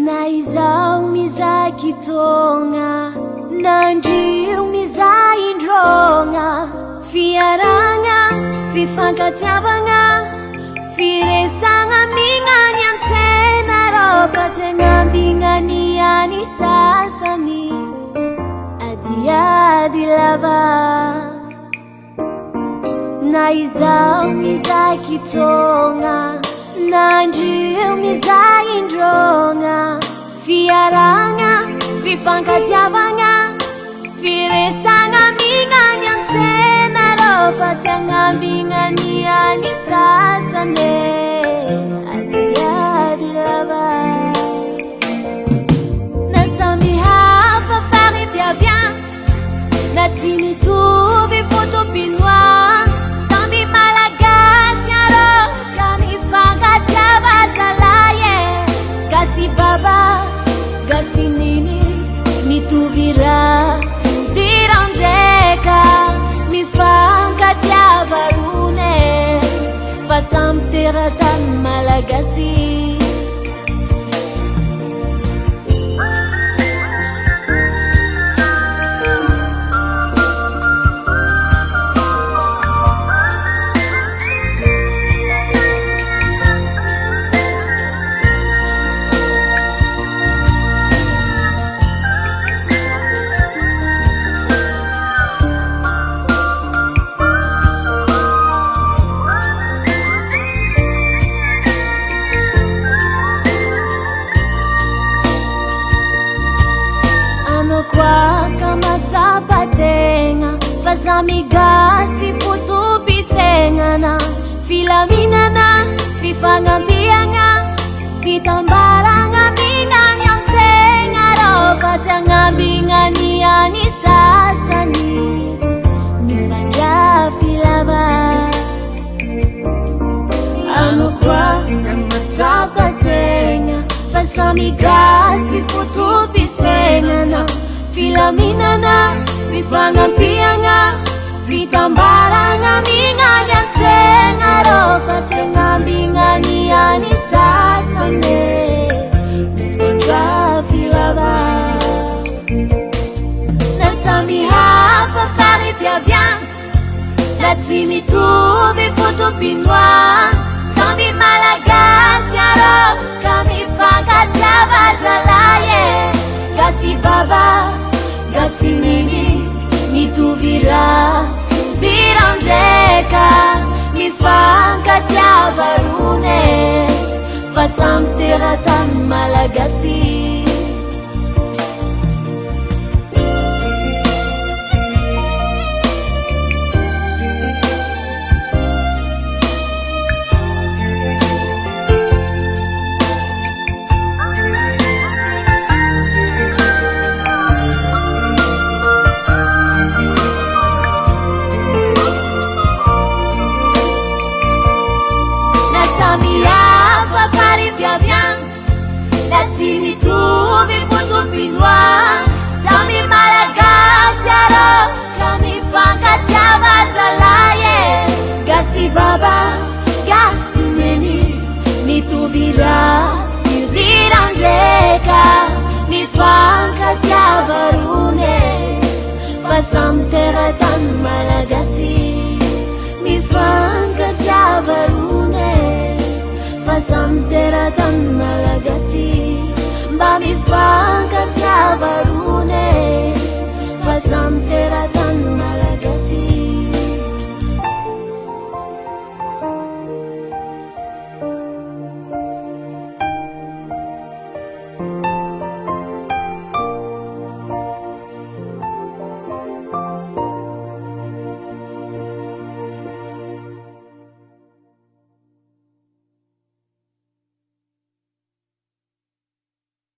Na izao mizay kitôgna, nandrio mizay indrôgna, fiaragna, fifankatiavagna, firesagna mignany an-tsena rô fa tsy agnambigny any sasany adiady lava. Na izao mizay kitôgna, nandrio mizay indrôgna, fiaragna, fifankatiavagna, firesagna mignany an-tsena rô fa tsy agnambigny any sasany adiady lava. Na samy hafa faripiaviagna, na tsy mitovy fotopinoa, samby malagasy arô ka mifankatiava zalahy gasy baba gasy nini mitovy raha fidirandraika, mifankatiava rone fa samy teratany malagasy. Matsapatena fa samy gasy fotopisegnana, filaminana, fifagnampiagna, fitambaragna mignany an-tsegna rô fa tsy agnambigny any sasany mifandrafy lava. Ano koa matsapatena fa samy gasy fotopisegnana, filaminana, fifagnampiagna, fitambaragna mignany an-tsegna rô fa tsy agnambigny any sasany mifandrafy lava. Na samy hafa faripiaviagna, na tsy mitovy fotopinoa, samby malagasy arô ka mifankatiava zalahy gasy baba gasy nini mitovy raha fidirandraika, mifankatiava rone fa samy teratany malagasy. Na tsy mitovy fotopinoa, samy malagasy arô ka mifankatiava zalahy gasy baba gasy neny mitovy raha fidirandraika, mifankatiava rone fa samy teratany malagasy, mifankatiava rone fa samy teratany malagasy, mba mifankatiava rone fa samy teratany